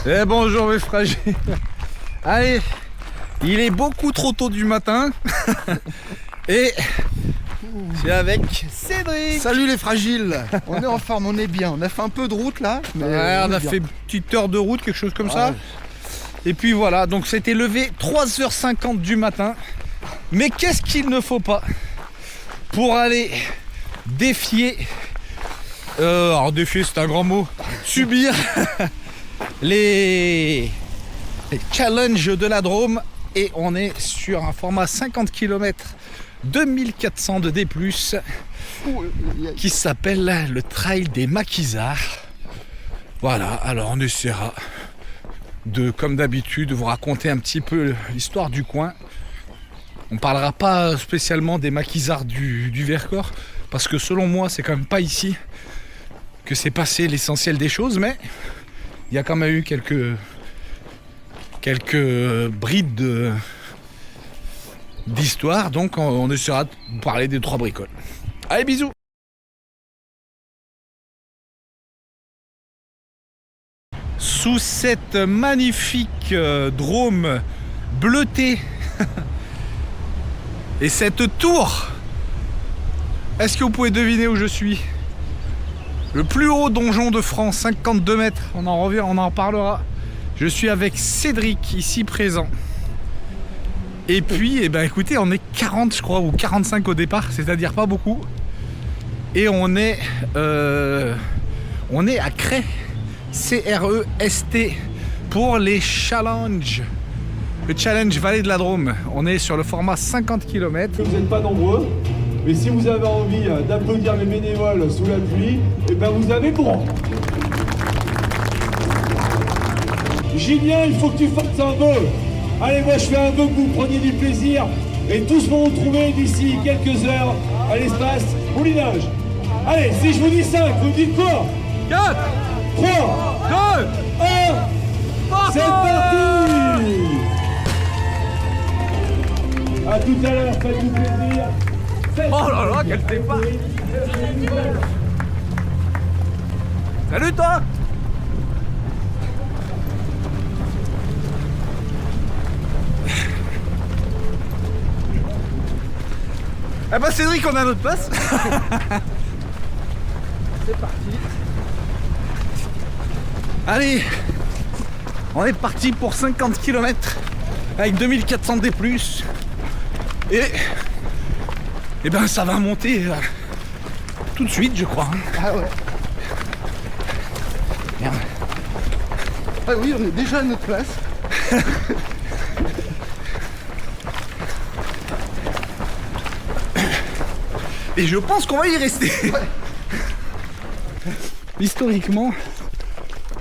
Eh bonjour mes fragiles. Allez, il est beaucoup trop tôt du matin. Et c'est avec Cédric. Salut les fragiles. On est en forme, on est bien. On a fait un peu de route là. Mais ouais, on a fait une petite heure de route, quelque chose comme ça. Et puis voilà, donc c'était levé 3h50 du matin. Mais qu'est-ce qu'il ne faut pas pour aller défier, alors défier c'est un grand mot, subir les challenges de la Drôme. Et on est sur un format 50 km 2400 de D+, qui s'appelle le Trail des Maquisards. Voilà, alors on essaiera de, comme d'habitude, vous raconter un petit peu l'histoire du coin. On parlera pas spécialement des maquisards du Vercors, parce que selon moi, c'est quand même pas ici que s'est passé l'essentiel des choses, mais il y a quand même eu quelques brides d'histoire, donc on essaiera de parler des 3 bricoles. Allez, bisous! Sous cette magnifique Drôme bleutée et cette tour, est-ce que vous pouvez deviner où je suis? Le plus haut donjon de France, 52 mètres, on en parlera. Je suis avec Cédric, ici présent. Et puis, eh ben, écoutez, on est 40 je crois, ou 45 au départ, c'est-à-dire pas beaucoup. Et on est à Crest, C-R-E-S-T, pour les challenges. Le challenge Vallée de la Drôme. On est sur le format 50 km. Vous n'êtes pas nombreux, mais si vous avez envie d'applaudir les bénévoles sous la pluie, eh ben vous avez droit. Julien, il faut que tu fasses un vœu. Allez, moi je fais un vœu que vous preniez du plaisir et tous vont vous trouver d'ici quelques heures à l'espace Moulinage. Allez, si je vous dis 5, vous dites quoi? 4, 3, 2, 1, c'est parti! A tout à l'heure, faites-vous plaisir. oh là là, quel départ! Salut toi! Eh ben Cédric, on a notre place. C'est parti. Allez, on est parti pour 50 km avec 2400 D+. Et ben ça va monter tout de suite, je crois. Ah ouais. Merde. Ah oui, on est déjà à notre place. Et je pense qu'on va y rester. Ouais. Historiquement,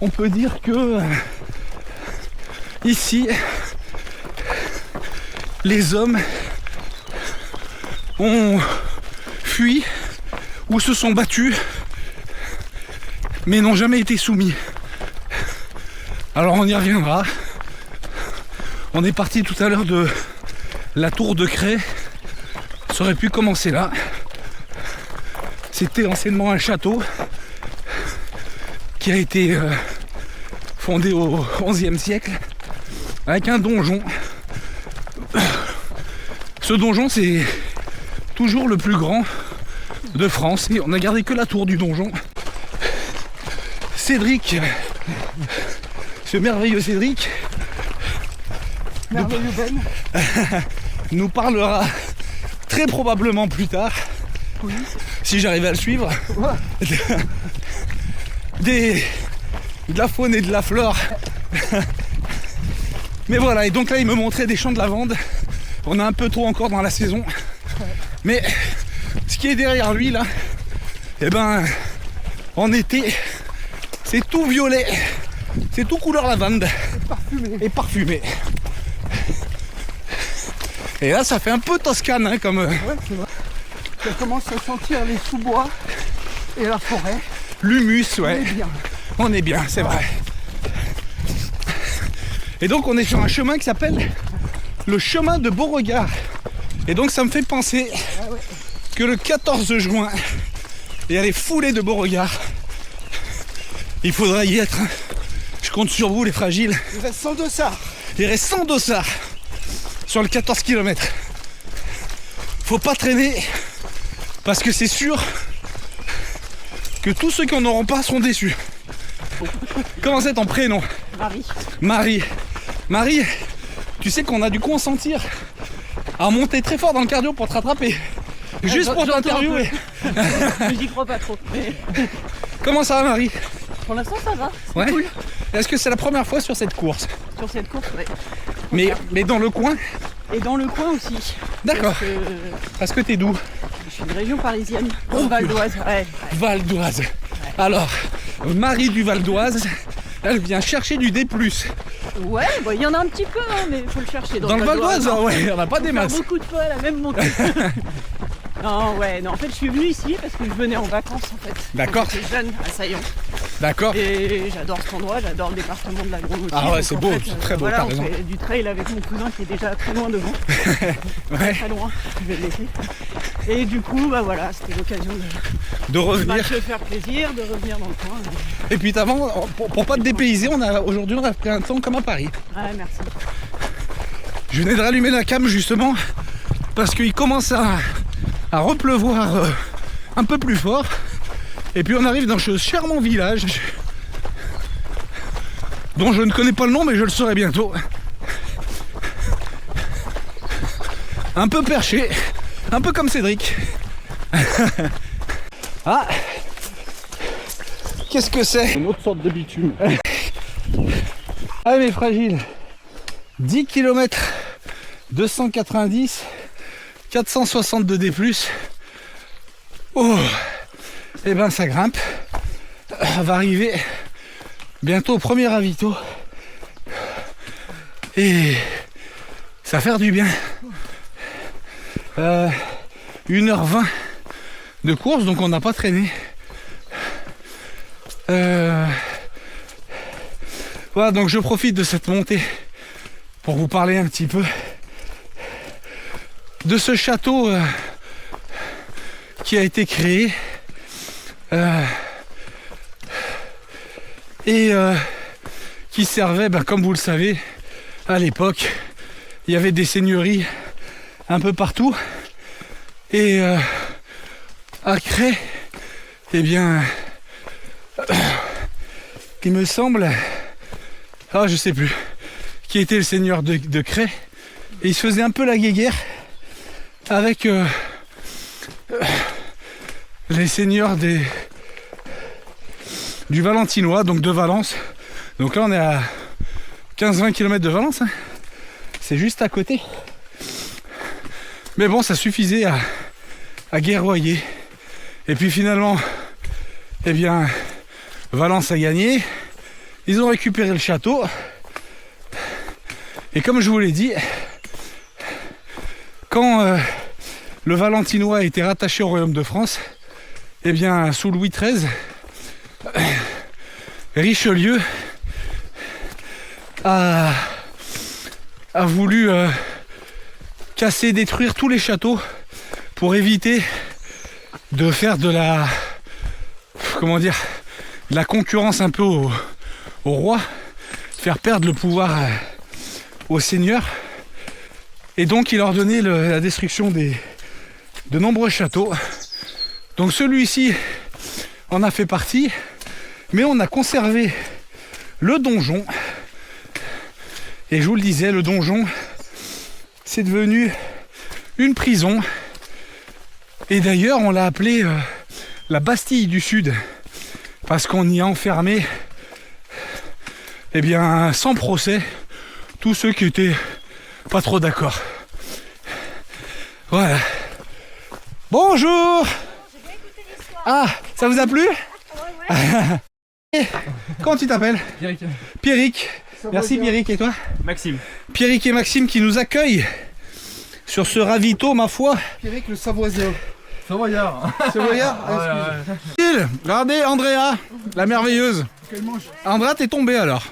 on peut dire que ici, les hommes ont fui ou se sont battus, mais n'ont jamais été soumis. Alors on y reviendra. On est parti tout à l'heure de la tour de Crest. Ça aurait pu commencer là. C'était anciennement un château qui a été fondé au XIe siècle avec un donjon. Ce donjon, c'est toujours le plus grand de France et on a gardé que la tour du donjon. Cédric, ce merveilleux Cédric, Merveilleux Ben. nous parlera très probablement plus tard, Oui. si j'arrive à le suivre, Ouais. de la faune et de la flore. Mais voilà, et donc là il me montrait des champs de lavande. On est un peu trop encore dans la saison. Mais ce qui est derrière lui là, eh ben en été, c'est tout violet. C'est tout couleur lavande. Parfumé. Et parfumé. Et là ça fait un peu Toscane hein, comme Ouais, c'est vrai. Ça commence à sentir les sous-bois et la forêt. l'humus, ouais. On est bien. On est bien, c'est vrai. Et donc on est sur un chemin qui s'appelle le chemin de Beauregard. Et donc ça me fait penser que le 14 juin, il y a les foulées de Beauregard. Il faudra y être. Je compte sur vous les fragiles. Il reste 100 dossards. Il reste 100 dossards sur le 14 km. Faut pas traîner parce que c'est sûr que tous ceux qui en auront pas seront déçus. Comment c'est ton prénom? Marie. Marie. Marie, tu sais qu'on a dû consentir à monter très fort dans le cardio pour te rattraper. Juste pour t'interviewer. J'y crois pas trop. Mais Comment ça va Marie? pour l'instant ça va. C'est Ouais. cool. Est-ce que c'est la première fois sur cette course? Sur cette course, ouais. Mais dans le coin? Et dans le coin aussi. D'accord. Parce que Parce que t'es d'où? je suis de région parisienne. Oh, Au Val d'Oise. Ouais. Val d'Oise. Alors, Marie du Val d'Oise, elle vient chercher du D+. Ouais, bon, il y en a un petit peu, hein, mais il faut le chercher. Dans le Val d'Oise, hein. ouais, on n'a pas des Faut faire masses. beaucoup de fois la même montée. Non, ouais, non, en fait, je suis venue ici parce que je venais en vacances, en fait. D'accord. Quand j'étais jeune, à Saillant. D'accord. Et j'adore cet endroit, j'adore le département de la Drôme aussi. Ah ouais, Donc, c'est en beau, fait, c'est très beau, voilà, t'as on raison. fait du trail avec mon cousin qui est déjà très loin devant. Ouais, Très loin, je vais le laisser. Et du coup, bah voilà, c'était l'occasion de de revenir. se faire plaisir, de revenir dans le coin. Et puis avant, pour pas te dépayser, aujourd'hui on a pris un temps comme à Paris. Ouais, merci. Je venais de rallumer la cam justement parce qu'il commence à repleuvoir un peu plus fort. Et puis on arrive dans ce charmant village dont je ne connais pas le nom, mais je le saurai bientôt. Un peu perché, un peu comme Cédric. Ah, qu'est-ce que c'est? Une autre sorte de bitume. Ah mes fragiles, 10 km 290, 462 D+. Oh, et ben ça grimpe. On va arriver bientôt au premier ravito. Et ça va faire du bien. 1h20 de course, donc on n'a pas traîné. Voilà, donc je profite de cette montée pour vous parler un petit peu de ce château qui a été créé et qui servait, comme vous le savez, à l'époque, il y avait des seigneuries un peu partout et à Cré, eh bien, il me semble, je sais plus, qui était le seigneur de Cré, et il se faisait un peu la guéguerre avec les seigneurs du Valentinois, donc de Valence. Donc là on est à 15-20 km de Valence, hein. C'est juste à côté. Mais bon, ça suffisait à guerroyer. Et puis finalement, eh bien, Valence a gagné. Ils ont récupéré le château. Et comme je vous l'ai dit, quand le Valentinois a été rattaché au royaume de France, eh bien, sous Louis XIII, Richelieu a voulu casser, détruire tous les châteaux pour éviter de faire de la, comment dire, de la concurrence un peu au roi, faire perdre le pouvoir aux seigneurs. Et donc il a ordonné la destruction de nombreux châteaux. Donc celui-ci en a fait partie, mais on a conservé le donjon. Et je vous le disais, le donjon, c'est devenu une prison. Et d'ailleurs, on l'a appelé la Bastille du Sud, parce qu'on y a enfermé, eh bien, sans procès, tous ceux qui étaient pas trop d'accord. Voilà. Bonjour. Ah, ça vous a plu? Comment tu t'appelles? Pierrick. Pierrick. Merci Pierrick, et toi? Maxime. Pierrick et Maxime qui nous accueillent sur ce ravito, ma foi. Pierrick le Savoisien. Savoyard. Savoyard. Regardez Andrea, la merveilleuse. Andrea, t'es tombée alors.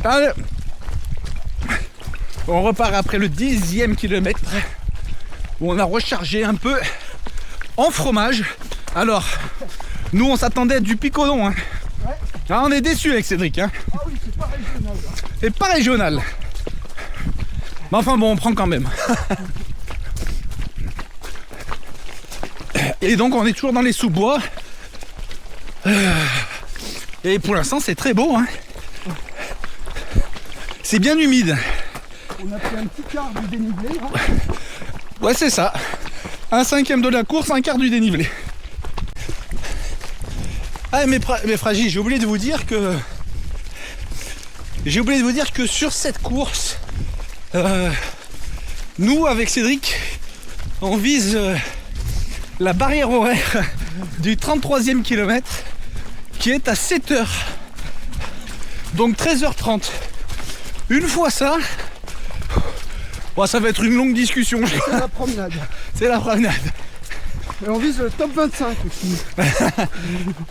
Allez. On repart après le 10e kilomètre où on a rechargé un peu en fromage. Alors, nous on s'attendait à du picodon, hein. Ah, on est déçus avec Cédric, hein. Ah oui, c'est pas régional. C'est pas régional. Mais enfin bon, on prend quand même. Et donc on est toujours dans les sous-bois. Et pour l'instant c'est très beau, hein. C'est bien humide. On a pris un petit quart du dénivelé. Hein. Ouais, c'est ça. Un cinquième de la course, un quart du dénivelé. Ah, mais fragiles, j'ai oublié de vous dire que... sur cette course, nous, avec Cédric, on vise la barrière horaire du 33e kilomètre, qui est à 7h. Donc 13h30. Une fois ça, bon, ça va être une longue discussion. C'est la promenade. C'est la promenade. Et on vise le top 25 aussi.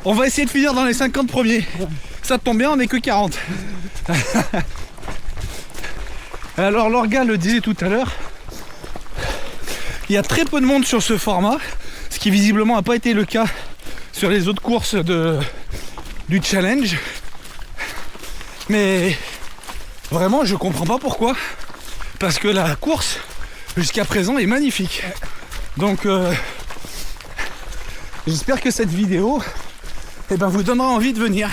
On va essayer de finir dans les 50 premiers. Ça tombe bien, on n'est que 40. Alors l'orga le disait tout à l'heure, il y a très peu de monde sur ce format, ce qui visiblement n'a pas été le cas sur les autres courses du challenge. Mais vraiment je comprends pas pourquoi. Parce que la course jusqu'à présent est magnifique. Donc j'espère que cette vidéo vous donnera envie de venir.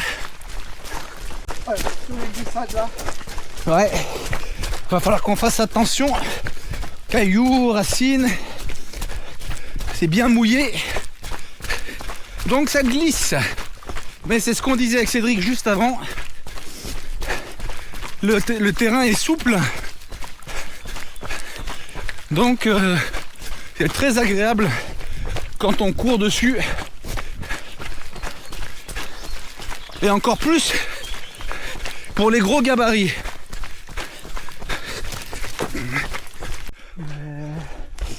Ouais, sur les glissades là. Ouais. Va falloir qu'on fasse attention. Cailloux, racines. C'est bien mouillé. Donc ça glisse. Mais c'est ce qu'on disait avec Cédric juste avant. Le terrain est souple. Donc c'est très agréable quand on court dessus. Et encore plus pour les gros gabarits.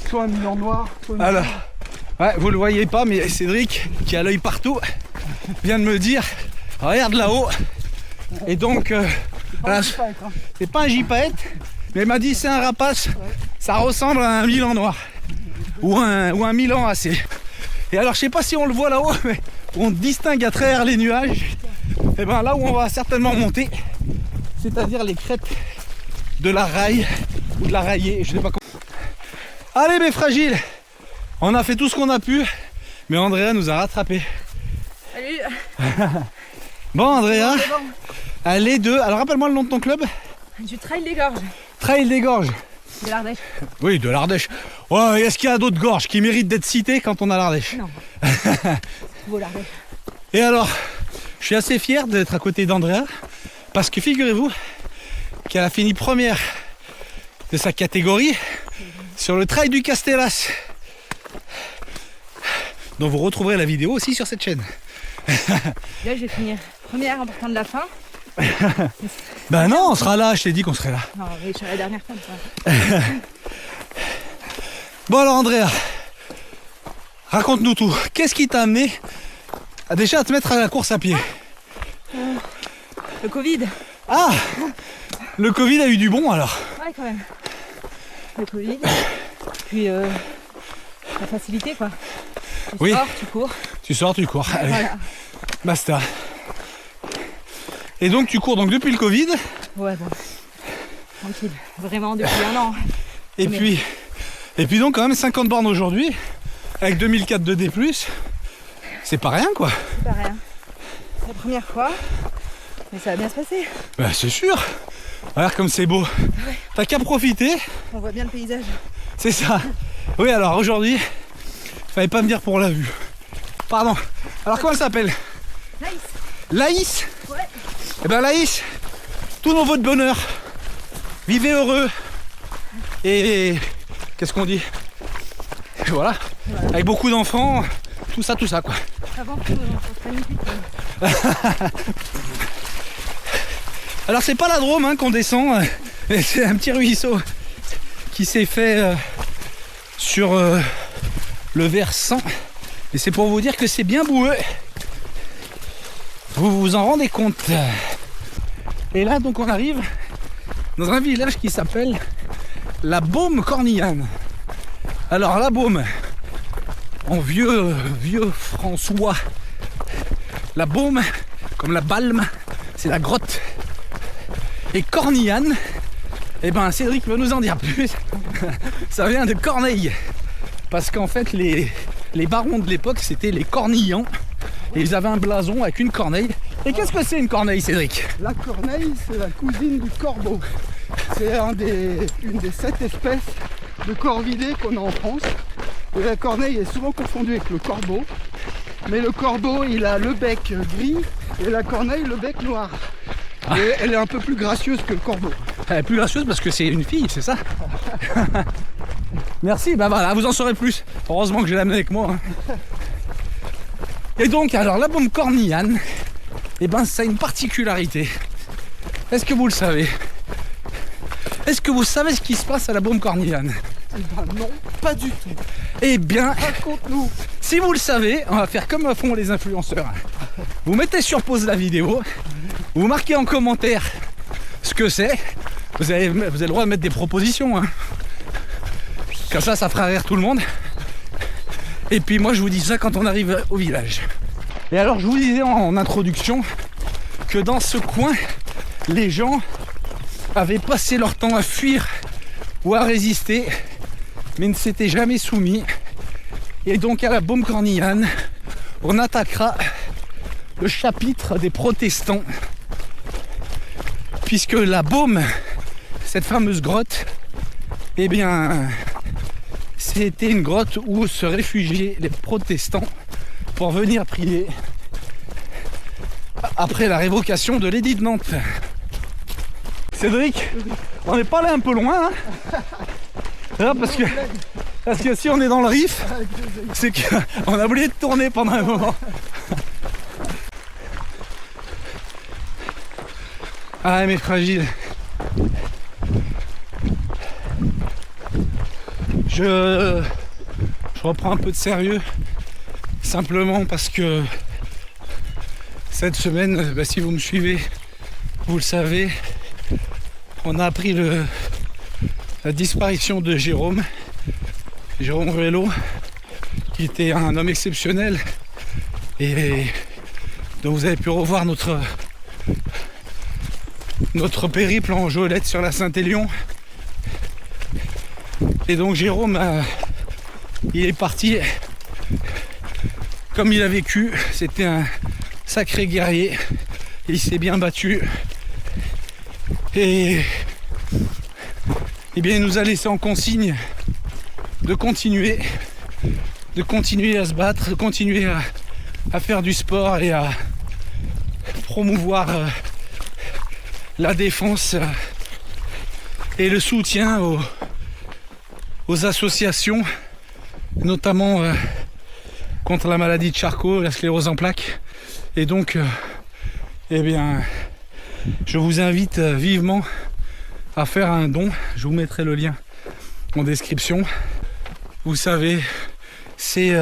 Soit un Milan noir, soit un Alors, ouais, vous le voyez pas, mais Cédric, qui a l'œil partout, vient de me dire, regarde là-haut. Et donc, voilà, c'est pas un gypaète, mais il m'a dit c'est un rapace. Ça ressemble à un Milan noir ou un Milan AC. Et alors, je sais pas si on le voit là-haut, mais on distingue à travers les nuages. Et ben là où on va certainement monter, c'est-à-dire les crêtes de la raille ou de la raillée, je sais pas comment. Allez mes fragiles, on a fait tout ce qu'on a pu, mais Andrea nous a rattrapés. Salut. Bon Andrea, elle est de... Alors rappelle-moi le nom de ton club. Du Trail des Gorges. Trail des Gorges. De l'Ardèche. Oui, de l'Ardèche. Ouais, est-ce qu'il y a d'autres gorges qui méritent d'être citées quand on a l'Ardèche? Non. Beau l'Ardèche. Et alors, je suis assez fier d'être à côté d'Andrea, parce que figurez-vous qu'elle a fini première de sa catégorie sur le Trail du Castellas. Donc vous retrouverez la vidéo aussi sur cette chaîne. Là, je vais finir première en partant de la fin. Ben non, on sera là, je t'ai dit qu'on serait là. Non, mais je serai la dernière femme. Bon alors Andrea, raconte-nous tout. Qu'est-ce qui t'a amené déjà à te mettre à la course à pied? Le Covid. Ah, le Covid a eu du bon alors. Ouais, quand même. Le Covid. Puis la facilité, quoi. Tu Oui. sors, tu cours. Tu sors, tu cours. Allez, Voilà. basta. Et donc tu cours donc depuis le Covid. Ouais, bon. Tranquille. Vraiment depuis un an. Et puis donc quand même 50 bornes aujourd'hui avec 2004 de D+. C'est pas rien quoi. C'est pas rien. C'est la première fois. Mais ça va bien se passer. Bah c'est sûr. Regarde comme c'est beau. Ouais. T'as qu'à profiter. On voit bien le paysage. C'est ça. Oui alors aujourd'hui, fallait pas me dire pour la vue. Pardon. Alors comment elle s'appelle? Nice. Laïs. Ouais. Eh ben Laïs, tous nos voeux de bonheur. Vivez heureux. Et qu'est-ce qu'on dit? Voilà. Avec beaucoup d'enfants, tout ça quoi. Avant tout, c'est magnifique. Alors c'est pas la Drôme hein, qu'on descend, c'est un petit ruisseau qui s'est fait sur le versant. Et c'est pour vous dire que c'est bien boueux. Vous vous en rendez compte. Et là donc on arrive dans un village qui s'appelle la Baume-Cornillane. Alors la Baume, en vieux François, la Baume, comme la Balme, c'est la grotte. Et Cornillane, eh ben Cédric va nous en dire plus. Ça vient de Corneille. Parce qu'en fait, les barons de l'époque, c'était les Cornillans. Et ils avaient un blason avec une corneille. Et qu'est-ce que c'est une corneille, Cédric? La corneille, c'est la cousine du corbeau. C'est une des 7 espèces de corvidés qu'on a en France. Et la corneille est souvent confondue avec le corbeau. Mais le corbeau, il a le bec gris et la corneille, le bec noir. Et elle est un peu plus gracieuse que le corbeau. Elle est plus gracieuse parce que c'est une fille, c'est ça? Merci, bah voilà, vous en saurez plus. Heureusement que j'ai l'amené avec moi. Hein. Et donc, alors, la Baume Cornillane, eh ben, ça a une particularité. Est-ce que vous le savez? Est-ce que vous savez ce qui se passe à la Baume Cornillane? Eh ben non, pas du tout. Eh bien, Raconte-nous. si vous le savez, on va faire comme font les influenceurs. Vous mettez sur pause la vidéo, vous marquez en commentaire ce que c'est. Vous avez le droit de mettre des propositions. Hein. Comme ça fera rire tout le monde. Et puis moi, je vous dis ça quand on arrive au village. Et alors, je vous disais en introduction que dans ce coin, les gens avaient passé leur temps à fuir ou à résister, mais ne s'étaient jamais soumis. Et donc, à la Baume Cornillane, on attaquera le chapitre des protestants, puisque la Baume, cette fameuse grotte, eh bien, c'était une grotte où se réfugiaient les protestants pour venir prier après la révocation de l'édit de Nantes. Cédric, on n'est pas allé un peu loin, hein? Là, parce que si on est dans le Rif, c'est qu'on a oublié de tourner pendant un moment. Ah, mais fragile. Je reprends un peu de sérieux, simplement parce que cette semaine, bah, si vous me suivez, vous le savez, on a appris la disparition de Jérôme Ruello, qui était un homme exceptionnel et dont vous avez pu revoir notre périple en Jolette sur la Saint-Élion. Et donc Jérôme, il est parti comme il a vécu. C'était un sacré guerrier. Il s'est bien battu. Et bien il nous a laissé en consigne de continuer à se battre, de continuer à faire du sport et à promouvoir la défense et le soutien aux associations, notamment contre la maladie de Charcot, la sclérose en plaques. Et donc, eh bien, je vous invite vivement à faire un don. Je vous mettrai le lien en description. Vous savez, c'est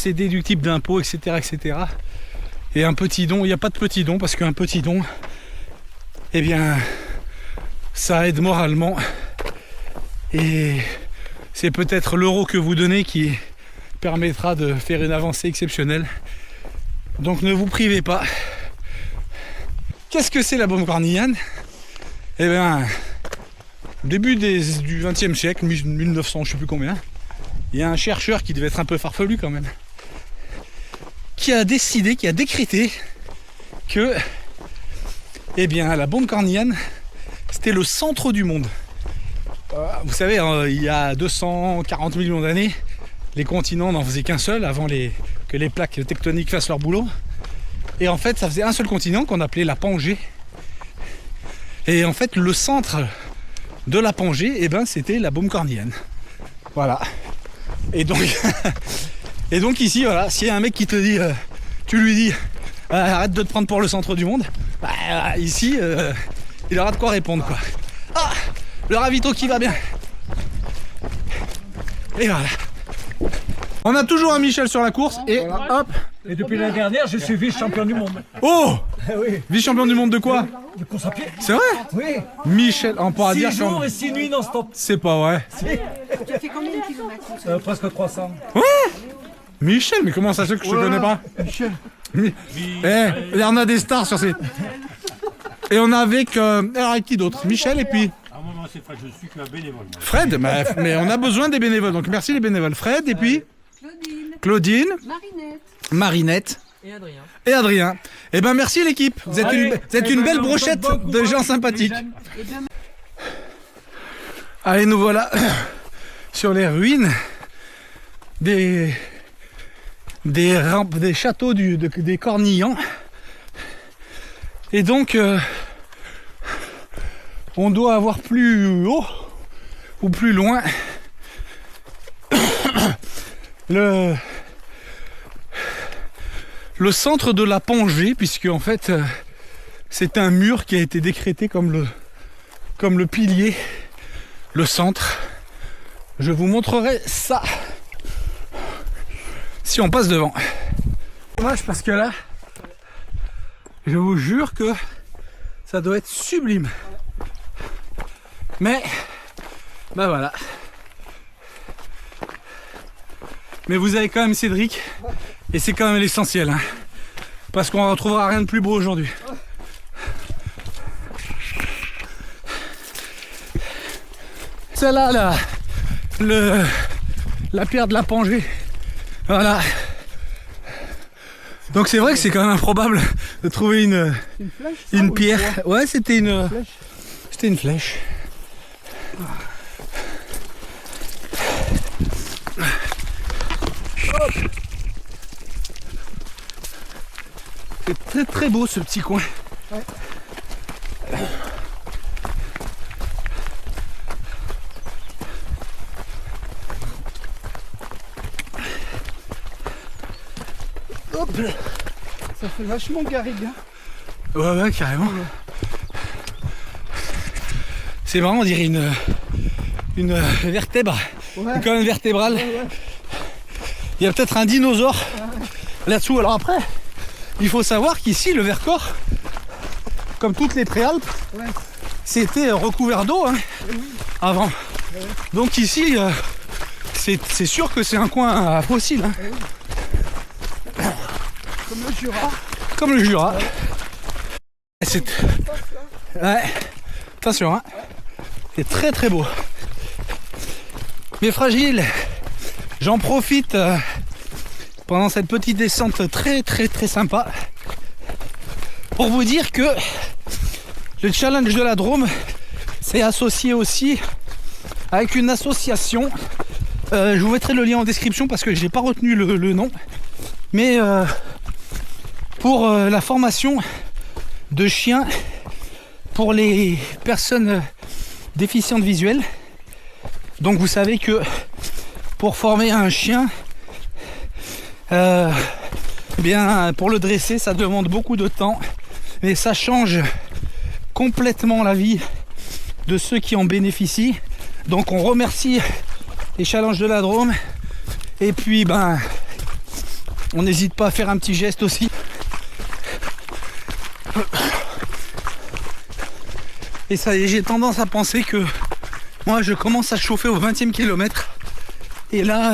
déductible d'impôts, etc., etc. Et un petit don, il n'y a pas de petit don parce qu'un petit don, eh bien, ça aide moralement. Et c'est peut-être l'euro que vous donnez qui permettra de faire une avancée exceptionnelle. Donc ne vous privez pas. Qu'est-ce que c'est la Baume Cornillane? Eh bien, début du XXe siècle, 1900, je ne sais plus combien, il y a un chercheur qui devait être un peu farfelu quand même, qui a décrété que, eh bien, la Baume Cornillane, c'était le centre du monde. Vous savez, il y a 240 millions d'années, les continents n'en faisaient qu'un seul avant que les plaques tectoniques fassent leur boulot. Et en fait, ça faisait un seul continent qu'on appelait la Pangée. Et en fait, le centre de la Pangée, eh ben, c'était la Baume Cornillane. Voilà. Et donc ici, voilà, s'il y a un mec qui te dit, tu lui dis, arrête de te prendre pour le centre du monde, bah, ici, il aura de quoi répondre, quoi. Ah, le ravito qui va bien. Et voilà. On a toujours un Michel sur la course et hop. Et depuis l'année dernière, je suis vice-champion du monde. Oh, Oui, vice-champion du monde de quoi? de course à pied. C'est vrai? Oui, Michel, on pourra 6 dire jours et 6 nuits non-stop. c'est pas vrai. Tu as fait combien de kilomètres? Presque 300. Michel, mais comment ça se fait que je te connais pas? Michel, On a des stars sur ces... Et on a avec qui d'autre? Michel et puis... À un moment, c'est Fred, je suis qu'un bénévole. Moi. Fred, mais on a besoin des bénévoles, donc merci les bénévoles. Fred et puis... Claudine. Marinette. Et Adrien. Eh ben merci l'équipe. Vous êtes une belle brochette de gens sympathiques. Allez, nous voilà sur les ruines des châteaux des Cornillans. Et donc, on doit avoir plus haut ou plus loin le centre de la Pangée, puisque en fait c'est un mur qui a été décrété comme le pilier, le centre. Je vous montrerai ça si on passe devant. Dommage parce que là, je vous jure que ça doit être sublime. Mais, bah voilà. Mais vous avez quand même Cédric, et c'est quand même l'essentiel, hein, parce qu'on ne retrouvera rien de plus beau aujourd'hui. Celle-là, la pierre de la Pangée. Voilà. Donc c'est vrai que c'est quand même improbable de trouver une pierre. Ouais, c'était une flèche. C'est très très beau ce petit coin. Ouais. Hop, ça fait vachement garrigue. Hein. Ouais, carrément. C'est marrant, on dirait une vertèbre. Ouais. Une colonne vertébrale. Ouais. Il y a peut-être un dinosaure là-dessous. Alors après, il faut savoir qu'ici, le Vercors, comme toutes les préalpes, c'était recouvert d'eau avant. Donc ici, c'est sûr que c'est un coin fossile. Comme le Jura. Comme le Jura. Ouais. Attention, c'est très très beau. Mais fragile. J'en profite pendant cette petite descente très très très sympa pour vous dire que le challenge de la Drôme s'est associé aussi avec une association. Je vous mettrai le lien en description parce que j'ai pas retenu le nom. Mais pour la formation de chiens pour les personnes déficientes visuelles. Donc vous savez que pour former un chien, bien pour le dresser, ça demande beaucoup de temps, mais ça change complètement la vie de ceux qui en bénéficient. Donc on remercie les challenges de la Drôme, et puis on n'hésite pas à faire un petit geste aussi. Et ça, j'ai tendance à penser que moi je commence à chauffer au 20e kilomètre. Et là,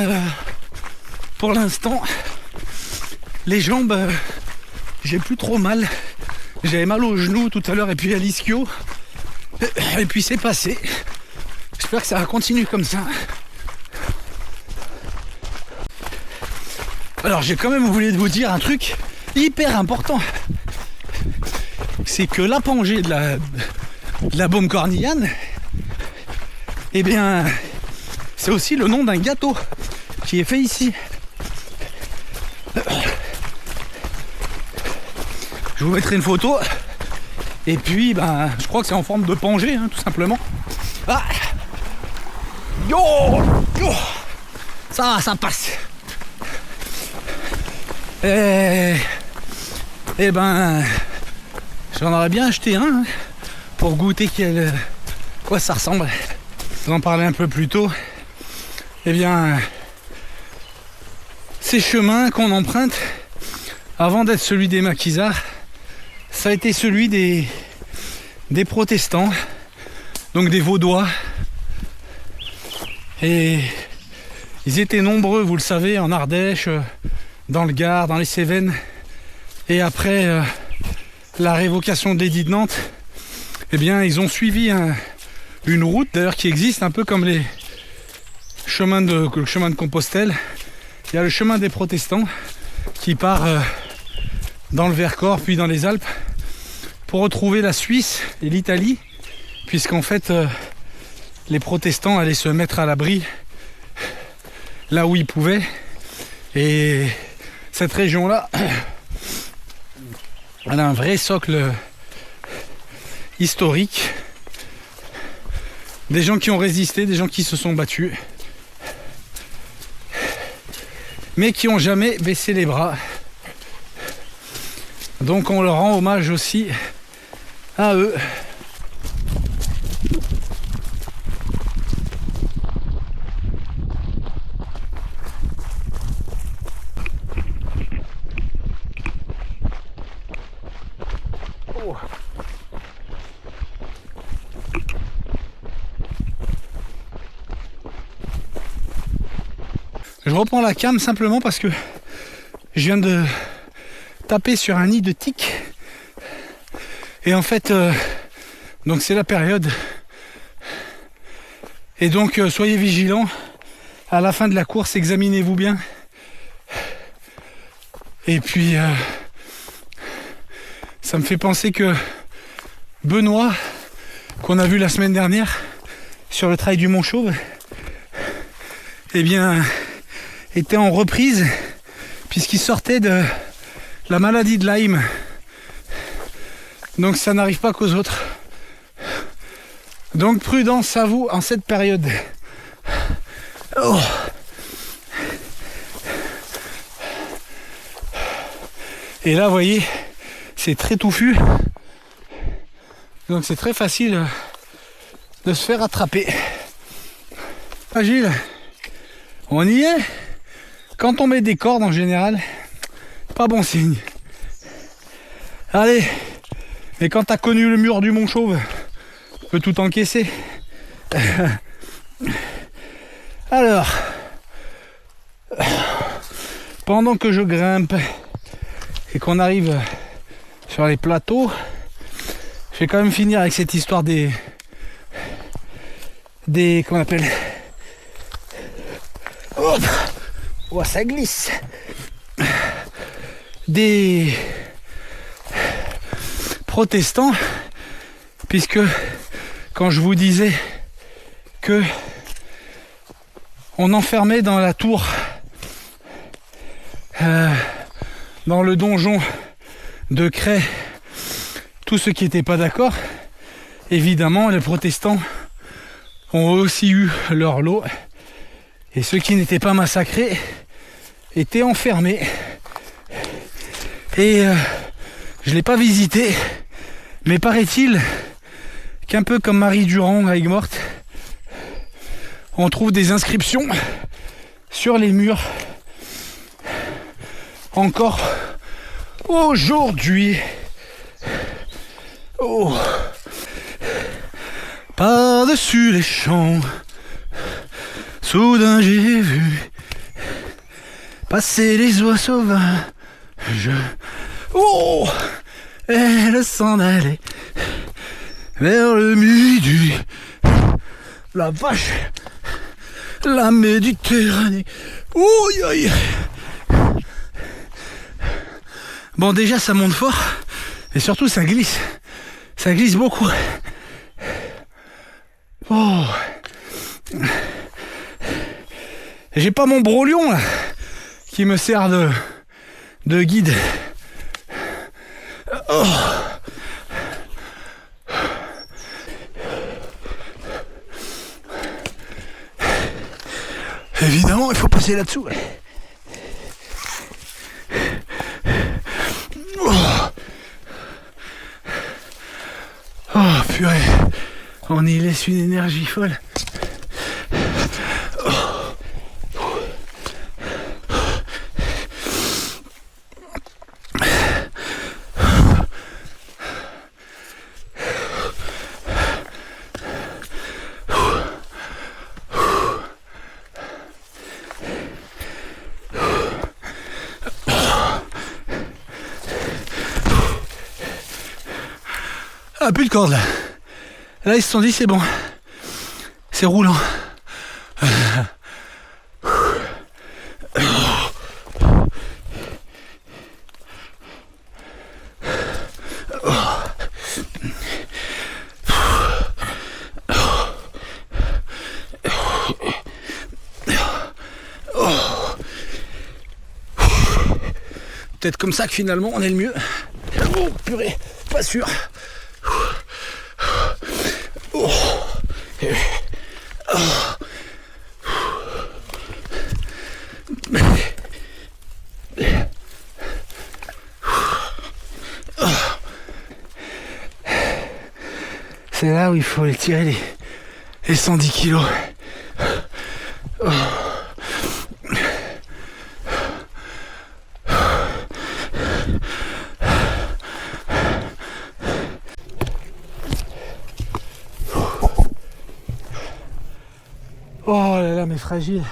pour l'instant, les jambes, j'ai plus trop mal. J'avais mal aux genoux tout à l'heure et puis à l'ischio. Et puis c'est passé. J'espère que ça va continuer comme ça. Alors j'ai quand même voulu vous dire un truc hyper important. C'est que la Pangée de la Baume cornillane, eh bien, c'est aussi le nom d'un gâteau qui est fait ici. Je vous mettrai une photo. Et puis, je crois que c'est en forme de Pangée, tout simplement. Ah, yo, ça passe. J'en aurais bien acheté un pour goûter quoi ça ressemble. Vous en parler un peu plus tôt. Eh bien, ces chemins qu'on emprunte, avant d'être celui des maquisards, ça a été celui des protestants, donc des Vaudois. Et ils étaient nombreux, vous le savez, en Ardèche, dans le Gard, dans les Cévennes, Et après la révocation de l'édit de Nantes, eh bien ils ont suivi une route d'ailleurs qui existe un peu comme le chemin de Compostelle. Il y a le chemin des protestants qui part dans le Vercors puis dans les Alpes pour retrouver la Suisse et l'Italie, puisqu'en fait les protestants allaient se mettre à l'abri là où ils pouvaient. Et cette région-là, elle a un vrai socle historique. Des gens qui ont résisté, des gens qui se sont battus, mais qui n'ont jamais baissé les bras. Donc on leur rend hommage aussi à eux. Je reprends la cam simplement parce que je viens de taper sur un nid de tiques. Et en fait, donc c'est la période. Et donc soyez vigilants. À la fin de la course, examinez-vous bien. Et puis, ça me fait penser que Benoît, qu'on a vu la semaine dernière sur le trail du Mont Chauve, eh bien, était en reprise puisqu'il sortait de la maladie de Lyme. Donc ça n'arrive pas qu'aux autres. Donc prudence à vous en cette période. Oh. Et là, vous voyez, c'est très touffu. Donc c'est très facile de se faire attraper. Ah, Gilles, on y est. Quand on met des cordes en général, pas bon signe. Allez, et quand t'as connu le mur du Mont Chauve, tu peux tout encaisser. Alors, pendant que je grimpe et qu'on arrive sur les plateaux, je vais quand même finir avec cette histoire des qu'on appelle. Hop, oh, ça glisse. Des protestants, puisque quand je vous disais que on enfermait dans la tour, dans le donjon de Cray, tous ceux qui n'étaient pas d'accord, évidemment les protestants ont aussi eu leur lot, et ceux qui n'étaient pas massacrés étaient enfermés. Et je ne l'ai pas visité, mais paraît-il qu'un peu comme Marie Durand à Aigues-Mortes, on trouve des inscriptions sur les murs encore aujourd'hui. Oh. Par-dessus les champs, soudain j'ai vu passer les oies sauvages. Oh, elle s'en allait vers le midi. La vache, la Méditerranée. Ouh, aïe. Bon, déjà ça monte fort et surtout ça glisse. Ça glisse beaucoup. Oh. J'ai pas mon brolion là qui me sert de guide. Oh. Évidemment, il faut passer là-dessous. Oh. Oh purée, on y laisse une énergie folle. Ah, plus de corde là. Là, ils se sont dit, c'est bon. C'est roulant. Peut-être comme ça que finalement on est le mieux. Oh purée, pas sûr. Oh. C'est là où il faut tirer les 110 kilos. Oh là là, mais fragile.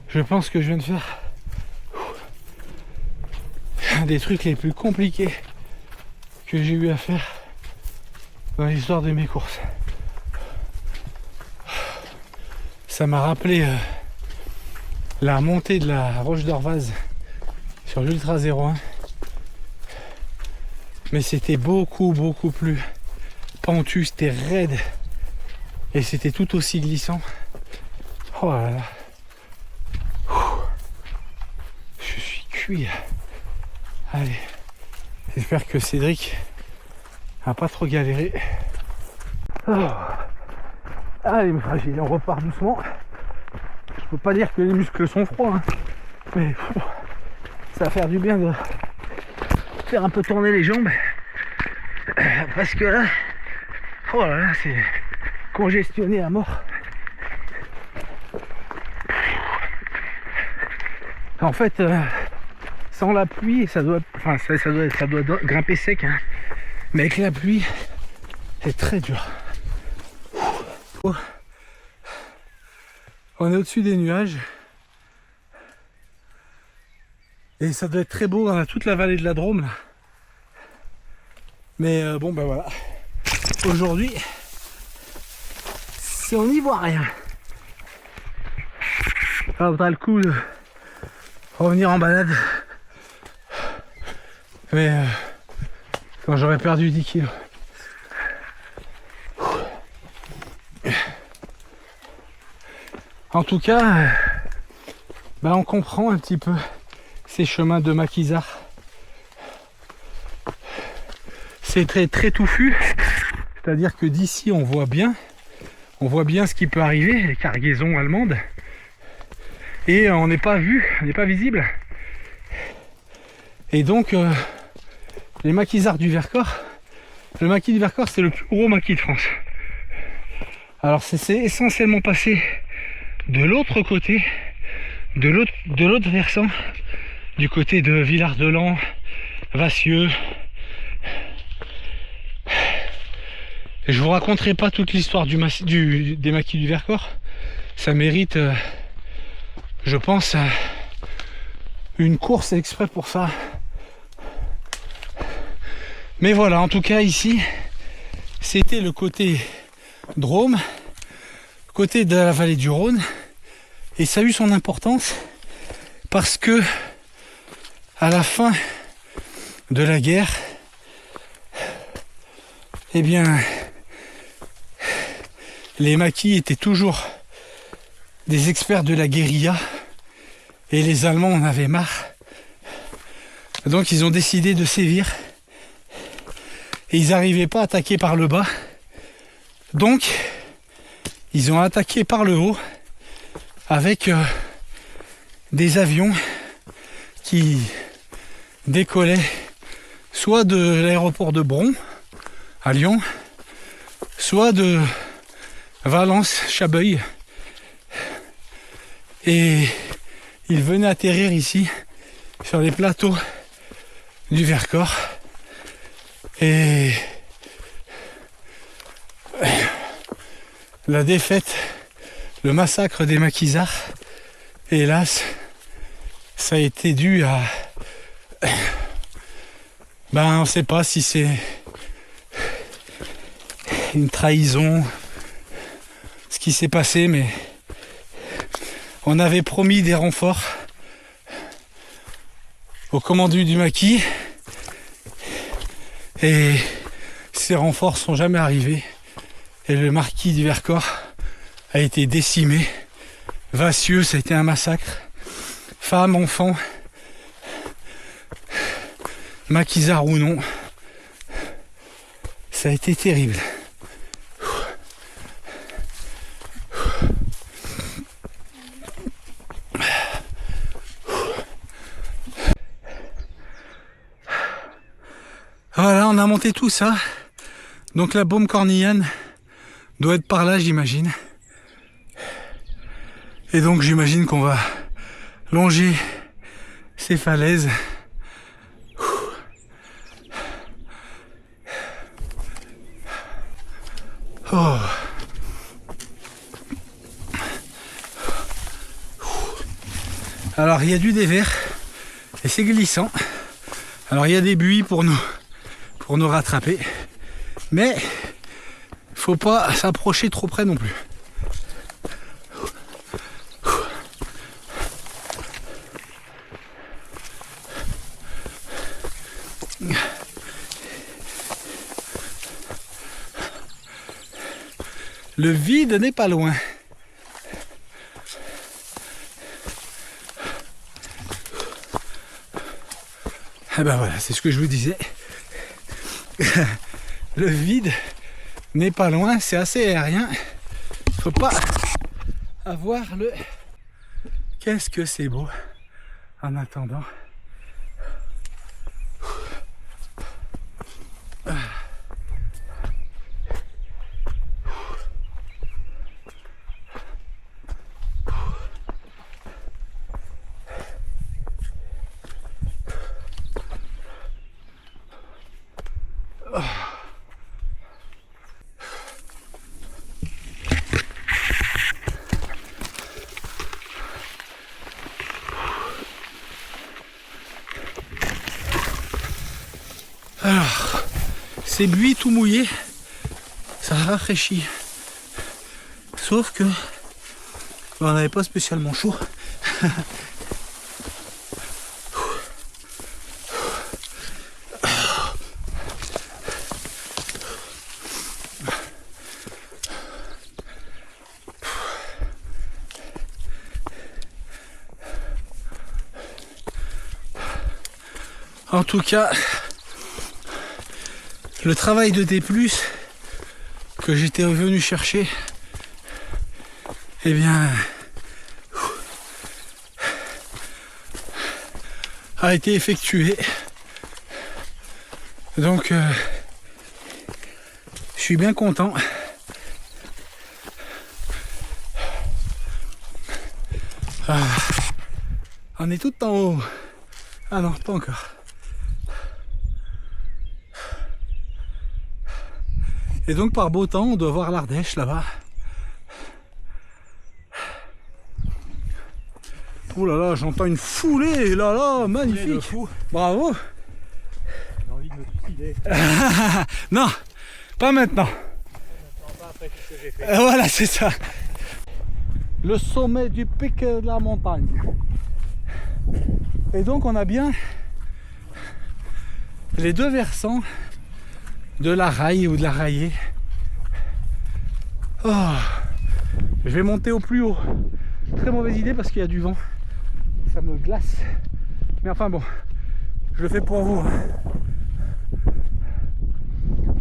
Je pense que je viens de faire un des trucs les plus compliqués que j'ai eu à faire dans l'histoire de mes courses. Ça m'a rappelé la montée de la Roche d'Orvaz sur l'Ultra 01. Mais c'était beaucoup plus pentu, c'était raide. Et c'était tout aussi glissant. Oh là là. Je suis cuit. Allez. J'espère que Cédric a pas trop galéré. Oh. Allez mes fragiles, on repart doucement. Je peux pas dire que les muscles sont froids, hein. Mais ça va faire du bien de faire un peu tourner les jambes. Parce que là, oh là là, c'est congestionné à mort. En fait, sans la pluie, ça doit grimper sec, hein. Mais avec la pluie, c'est très dur. On est au-dessus des nuages. Et ça doit être très beau, on a toute la vallée de la Drôme là. Mais bon ben voilà. Aujourd'hui, si on n'y voit rien, ça vaudra le coup de revenir en balade. Mais quand j'aurai perdu 10 kilos. En tout cas, on comprend un petit peu ces chemins de maquisards. C'est très touffu, c'est-à-dire que d'ici on voit bien ce qui peut arriver, les cargaisons allemandes, et on n'est pas visible. Et donc les maquisards du Vercors, le maquis du Vercors c'est le plus gros maquis de France. Alors c'est essentiellement passé de l'autre côté, de l'autre versant, du côté de Villard-de-Lans, Vassieux. Je vous raconterai pas toute l'histoire des maquis du Vercors. Ça mérite, je pense, une course exprès pour ça. Mais voilà, en tout cas ici, c'était le côté Drôme, côté de la vallée du Rhône, et ça a eu son importance parce que à la fin de la guerre, eh bien les maquis étaient toujours des experts de la guérilla et les Allemands en avaient marre, donc ils ont décidé de sévir et ils n'arrivaient pas à attaquer par le bas, donc ils ont attaqué par le haut avec des avions qui décollaient soit de l'aéroport de Bron à Lyon, soit de Valence-Chabeuil. Et ils venaient atterrir ici sur les plateaux du Vercors. Et la défaite, le massacre des maquisards, hélas, ça a été dû à... on ne sait pas si c'est une trahison, ce qui s'est passé, mais on avait promis des renforts au commandant du maquis et ces renforts sont jamais arrivés et le marquis du Vercors a été décimé. Vassieux, ça a été un massacre. Femmes, enfants, maquisards ou non, ça a été terrible. Voilà, on a monté tout ça. Donc la baume cornillane doit être par là, j'imagine. Et donc j'imagine qu'on va longer ces falaises. Oh. Alors il y a du dévers et c'est glissant. Alors il y a des buis pour nous rattraper. Mais faut pas s'approcher trop près non plus. Le vide n'est pas loin. Ah ben voilà, c'est ce que je vous disais. Le vide n'est pas loin, c'est assez aérien. Faut pas avoir le... Qu'est-ce que c'est beau en attendant. Alors, ces buis tout mouillés, ça rafraîchit. Sauf que on n'avait pas spécialement chaud. En tout cas, le travail de D+, que j'étais revenu chercher, eh bien, a été effectué. Donc, je suis bien content. On est tout en haut. Ah non, pas encore. Et donc par beau temps, on doit voir l'Ardèche là-bas. Oh là là, j'entends une foulée, là là, magnifique. Bravo. J'ai envie de me suicider. Non, pas maintenant. Pas après tout ce que j'ai fait. Voilà, c'est ça. Le sommet du pic de la montagne. Et donc on a bien les deux versants de la raille ou de la raillée. Oh, je vais monter au plus haut. Très mauvaise idée parce qu'il y a du vent. Ça me glace. Mais enfin bon, je le fais pour vous.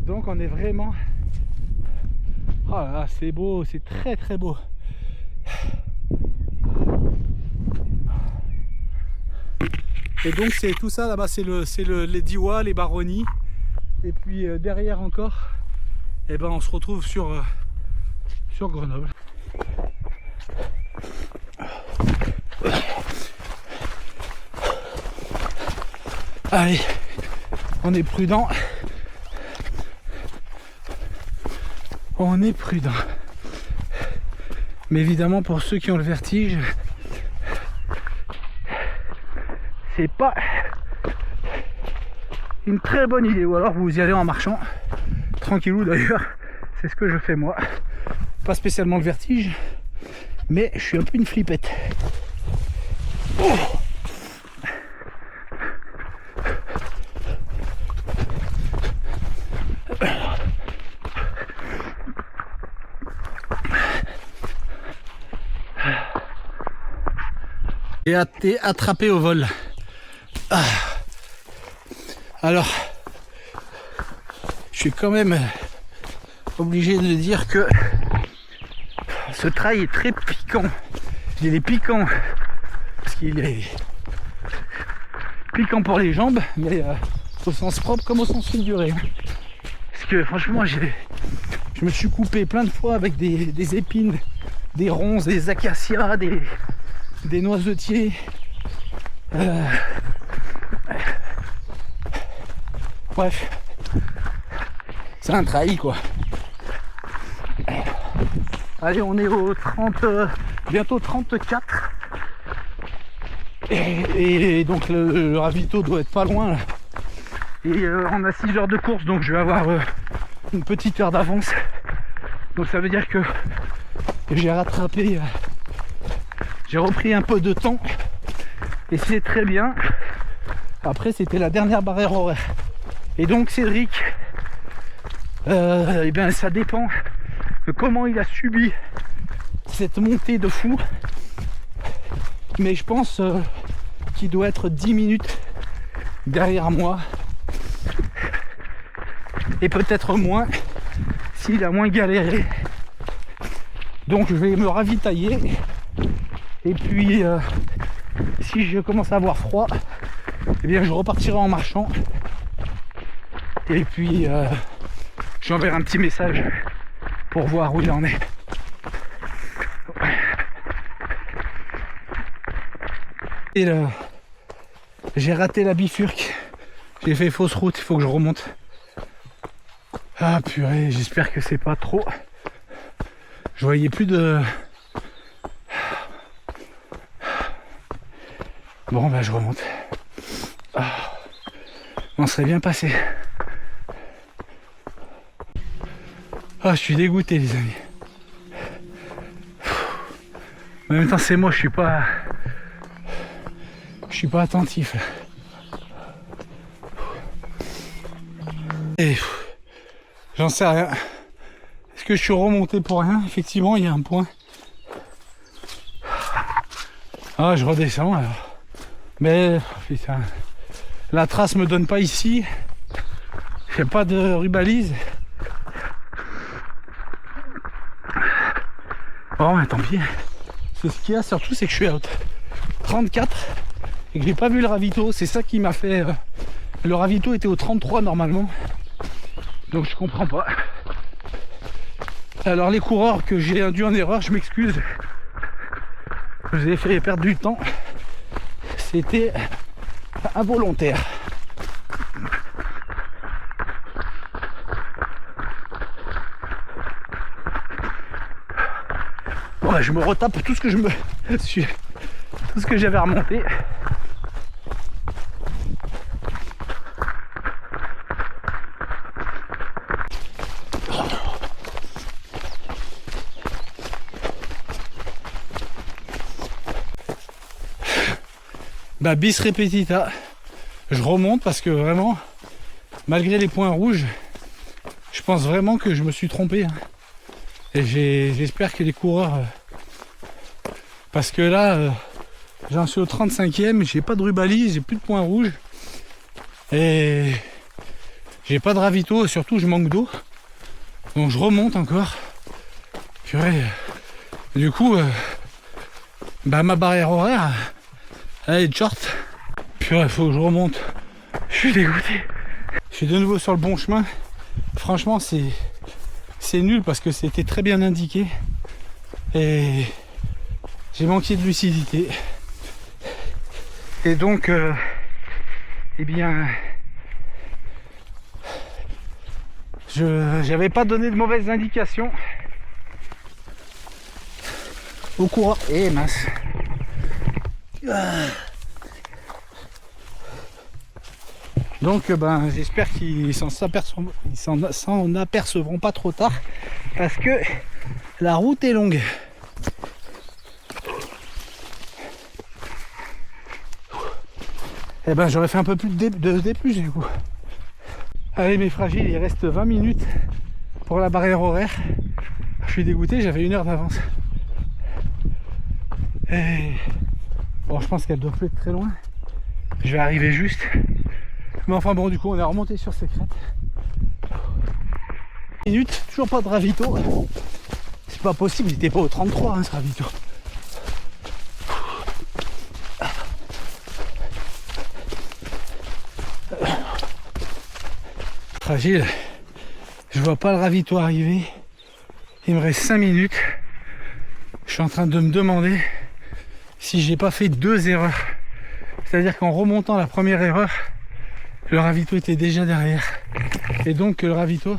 Donc on est vraiment... Oh là là, c'est beau, c'est très très beau. Et donc c'est tout ça là-bas, c'est les Diois, les Baronnies. Et puis derrière encore, eh ben, on se retrouve sur Grenoble. Allez, on est prudent. On est prudent. Mais évidemment, pour ceux qui ont le vertige, c'est pas une très bonne idée. Ou alors vous y allez en marchant, tranquillou d'ailleurs, c'est ce que je fais moi. Pas spécialement le vertige, mais je suis un peu une flippette. Oh. J'ai été attrapé au vol. Ah. Alors, je suis quand même obligé de dire que ce trail est très piquant. Il est piquant parce qu'il est piquant pour les jambes, mais au sens propre comme au sens figuré. Parce que franchement, je me suis coupé plein de fois avec des épines, des ronces, des acacias, des noisetiers. Bref, c'est un trail quoi. Allez, on est au 30, bientôt 34. Et donc le ravito doit être pas loin là. Et on a 6 heures de course, donc je vais avoir une petite heure d'avance. Donc ça veut dire que j'ai rattrapé, j'ai repris un peu de temps. Et c'est très bien. Après c'était la dernière barrière horaire. Et donc Cédric, eh bien ça dépend de comment il a subi cette montée de fou. Mais je pense qu'il doit être 10 minutes derrière moi. Et peut-être moins s'il a moins galéré. Donc je vais me ravitailler. Et puis si je commence à avoir froid, eh bien je repartirai en marchant. Et puis j'enverrai un petit message pour voir où il en est. Et là, j'ai raté la bifurque. J'ai fait fausse route, il faut que je remonte. Ah purée, j'espère que c'est pas trop. Je voyais plus de... Bon bah je remonte. Ah, on serait bien passé. Ah, je suis dégoûté les amis. En même temps c'est moi, je suis pas attentif. Et j'en sais rien. Est-ce que je suis remonté pour rien? Effectivement, il y a un point. Ah, je redescends alors. Mais putain, la trace me donne pas ici. Il n'y a pas de rubalise. Bon, mais tant pis. C'est ce qu'il y a surtout, c'est que je suis à 34 et que j'ai pas vu le ravito. C'est ça qui m'a fait. Le ravito était au 33 normalement. Donc je comprends pas. Alors les coureurs que j'ai induit en erreur, je m'excuse. Je vous ai fait perdre du temps. C'était involontaire. Bon, bah, je me retape tout ce que tout ce que j'avais remonté. Bah bis repetita, je remonte parce que vraiment, malgré les points rouges, je pense vraiment que je me suis trompé. Et j'espère que les coureurs, parce que là, j'en suis au 35e, j'ai pas de rubalise, j'ai plus de points rouges. Et j'ai pas de ravito, et surtout je manque d'eau. Donc je remonte encore. Purée. Du coup, bah ma barrière horaire, elle est short. Purée, faut que je remonte. Je suis dégoûté. Je suis de nouveau sur le bon chemin. Franchement, c'est nul parce que c'était très bien indiqué. Et j'ai manqué de lucidité. Et donc, eh bien, j'avais pas donné de mauvaises indications au coureur. Eh mince. Donc ben, j'espère qu'ils s'en apercevront pas trop tard parce que la route est longue. Eh ben j'aurais fait un peu plus de D+, du coup. Allez mes fragiles, il reste 20 minutes pour la barrière horaire. Je suis dégoûté, j'avais 1 heure d'avance. Et... bon, je pense qu'elle doit plus être très loin. Je vais arriver juste. Mais enfin bon, du coup on est remonté sur ces crêtes. Minutes, toujours pas de ravito. C'est pas possible, il était pas au 33 hein, ce ravito. Fragile, je vois pas le ravito arriver. Il me reste 5 minutes. Je suis en train de me demander si j'ai pas fait 2 erreurs. C'est-à-dire qu'en remontant la première erreur, le ravito était déjà derrière. Et donc le ravito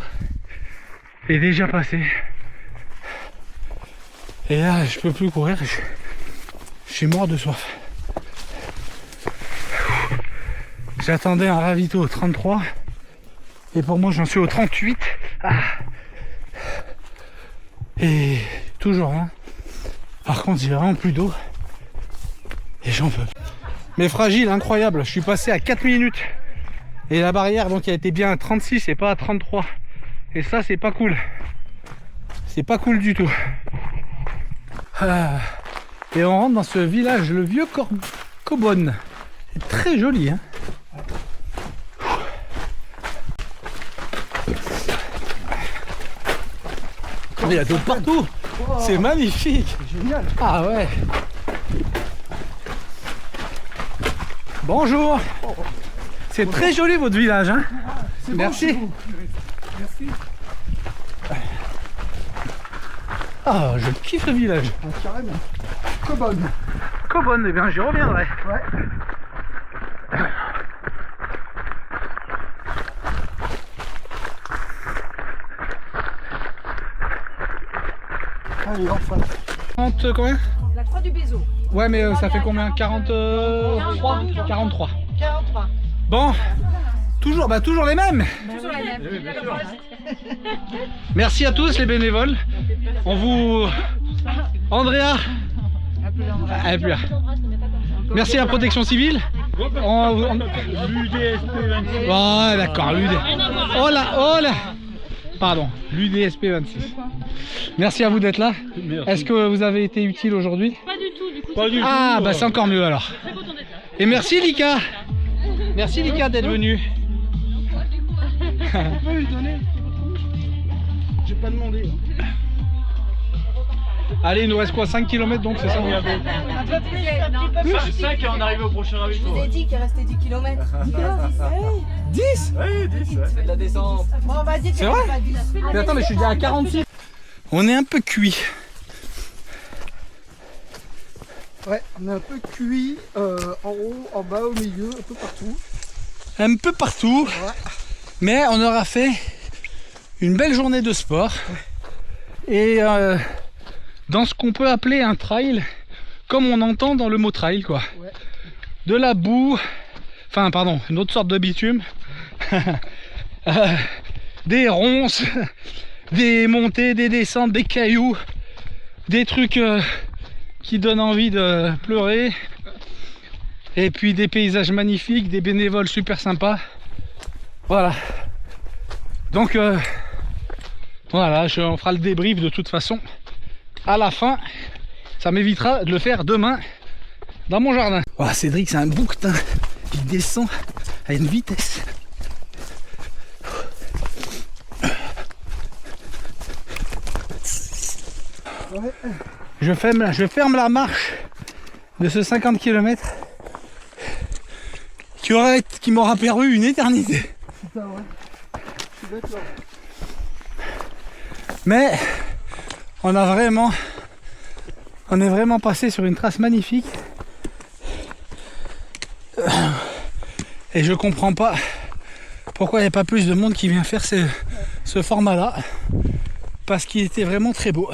est déjà passé. Et là, je peux plus courir. Je suis mort de soif. J'attendais un ravito au 33. Et pour moi, j'en suis au 38. Ah. Et toujours rien. Par contre, j'ai vraiment plus d'eau. Et j'en peux. Mais fragile, incroyable. Je suis passé à 4 minutes. Et la barrière, donc, elle était bien à 36 et pas à 33. Et ça, c'est pas cool. C'est pas cool du tout. Ah. Et on rentre dans ce village, le vieux Cobonne. C'est très joli, hein. Il y a de partout. Oh, c'est magnifique. C'est génial. Ah ouais. Bonjour. C'est très joli votre village, hein. Merci. Bon, merci. Ah, je kiffe le village. Ah, carrément. Cobonne. Cobonne, eh bien j'y reviendrai. Ouais. Allez, enfin. 40 combien? La croix du Bézo. Ouais mais ça fait combien? 43. 43. 43. Bon, toujours les mêmes. Toujours la même. Merci à tous les bénévoles. On vous... Andrea. Elle est plus là. Merci à la protection civile. L'UDSP 26. Oh d'accord, l'UD. Oh là. Pardon, l'UDSP 26. Merci à vous d'être là. Est-ce que vous avez été utile aujourd'hui? Pas du tout, du coup. Pas du tout. Ah bah c'est encore mieux alors. Très content d'être là. Et merci Lika. Merci Lika d'être venue. On peut lui donner. J'ai pas demandé. Allez, il nous reste quoi? 5 km donc, c'est ça? Un peu plus, un petit peu plus. 5 et on arrive au prochain Je ravito. vous ai dit qu'il restait 10 km. 10? Oui, 10. Ouais. De la descente. Bon, on va dire C'est qu'il vrai? reste pas 10. Mais attends, mais je suis déjà à 46. On est un peu cuit. Ouais, on est un peu cuit en haut, en bas, au milieu, un peu partout. Un peu partout. Ouais. Mais on aura fait une belle journée de sport. Et dans ce qu'on peut appeler un trail, comme on entend dans le mot trail, quoi. Ouais. De la boue, enfin pardon, une autre sorte de bitume, des ronces, des montées, des descentes, des cailloux, des trucs qui donnent envie de pleurer, et puis des paysages magnifiques, des bénévoles super sympas. Voilà. Donc voilà, on fera le débrief de toute façon à la fin. Ça m'évitera de le faire demain dans mon jardin. Oh, Cédric, c'est un bouquetin. Il descend à une vitesse. Je ferme la marche de ce 50 km qui m'aura paru une éternité. Putain, ouais. Je suis d'accord. Mais on est vraiment passé sur une trace magnifique. Et je comprends pas pourquoi il n'y a pas plus de monde qui vient faire ce format-là. Parce qu'il était vraiment très beau.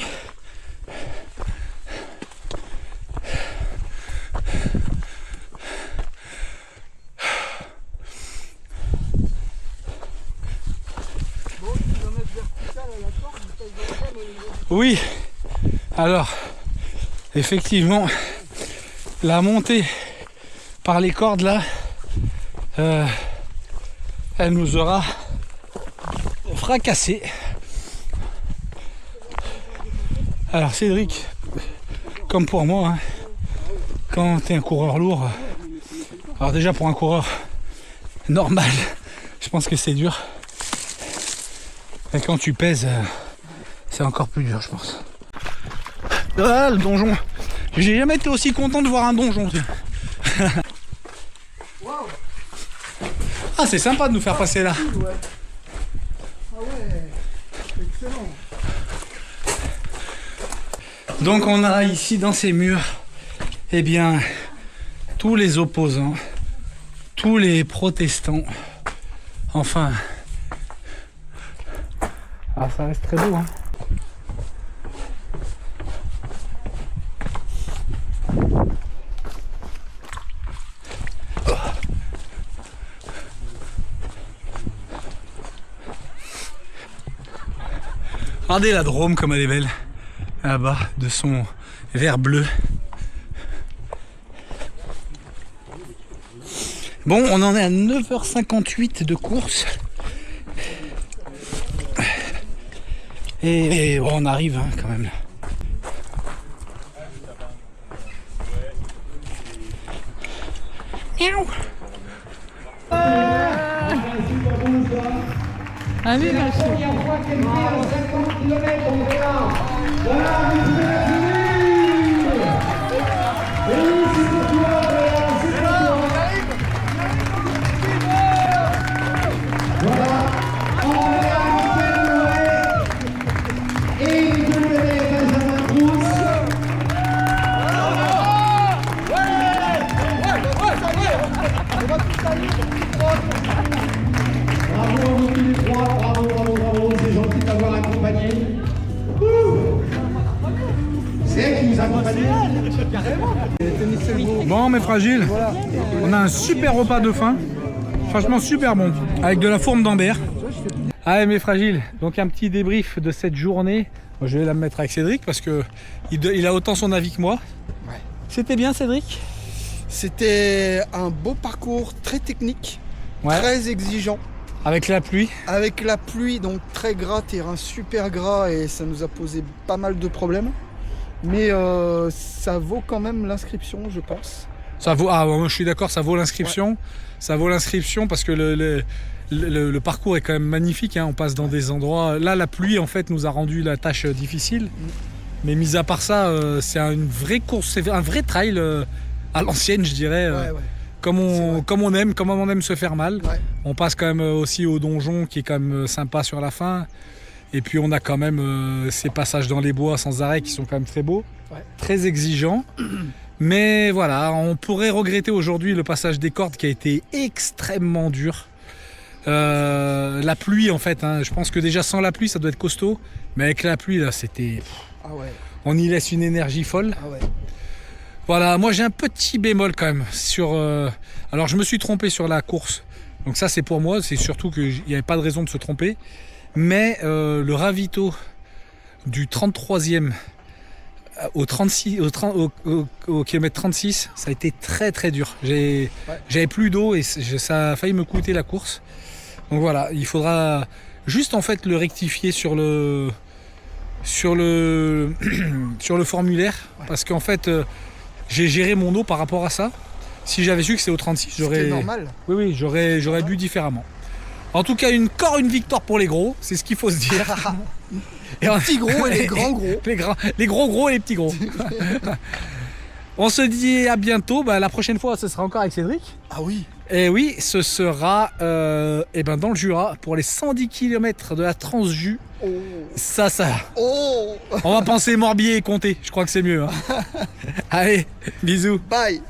Oui, alors, effectivement, la montée par les cordes là, elle nous aura fracassé. Alors Cédric, comme pour moi, hein, quand tu es un coureur lourd, alors déjà pour un coureur normal, je pense que c'est dur. Et quand tu pèses, c'est encore plus dur, je pense. Ah, le donjon. J'ai jamais été aussi content de voir un donjon. Ah, c'est sympa de nous faire passer là. Ah ouais, excellent. Donc on a ici dans ces murs, eh bien, tous les opposants, tous les protestants. Enfin, ah, ça reste très beau, hein. Regardez la Drôme comme elle est belle, là-bas, de son vert bleu. Bon, on en est à 9h58 de course. Et bon, on arrive hein, quand même. Miaou. Ah oui, Bravo, c'est gentil de t'avoir accompagné. C'est elle qui nous a accompagnés. Bon, mes fragiles, on a un super repas de fin. Franchement, super bon. Avec de la fourme d'Ambert. Allez, mes fragiles, donc un petit débrief de cette journée. Moi, je vais la mettre avec Cédric parce que il a autant son avis que moi. Ouais. C'était bien, Cédric? C'était un beau parcours très technique, Ouais. très exigeant. Avec la pluie. Avec la pluie, donc très gras, terrain super gras et ça nous a posé pas mal de problèmes. Mais ça vaut quand même l'inscription, je pense. Ça vaut, moi, je suis d'accord, ça vaut l'inscription. Ouais. Ça vaut l'inscription parce que le parcours est quand même magnifique. Hein. On passe dans des endroits. Là, la pluie en fait nous a rendu la tâche difficile. Mais mis à part ça, c'est une vraie course, c'est un vrai trail à l'ancienne, je dirais. Ouais. Comme on aime se faire mal. Ouais. On passe quand même aussi au donjon qui est quand même sympa sur la fin. Et puis on a quand même ces passages dans les bois sans arrêt qui sont quand même très beaux, très exigeants. Mais voilà, on pourrait regretter aujourd'hui le passage des cordes qui a été extrêmement dur. La pluie en fait, hein, je pense que déjà sans la pluie ça doit être costaud. Mais avec la pluie là c'était... Ah ouais. On y laisse une énergie folle. Ah ouais. Voilà, moi j'ai un petit bémol quand même sur... Alors je me suis trompé sur la course. Donc ça c'est pour moi, c'est surtout qu'il n'y avait pas de raison de se tromper. Mais le ravito du 33e au kilomètre 36, ça a été très très dur. J'avais plus d'eau et ça a failli me coûter la course. Donc voilà, il faudra juste en fait le rectifier sur le formulaire. Parce qu'en fait... j'ai géré mon eau par rapport à ça. Si j'avais su que c'est au 36, j'aurais... C'est normal. Oui, j'aurais bu différemment. En tout cas, encore une victoire pour les gros, c'est ce qu'il faut se dire. Les petits gros et les grands gros. Les gros et les petits gros. On se dit à bientôt. La prochaine fois, ce sera encore avec Cédric. Ah oui. Et oui, ce sera dans le Jura pour les 110 km de la Transju. Oh. Ça. Oh. On va penser Morbier et Comté. Je crois que c'est mieux. Hein. Allez, bisous. Bye.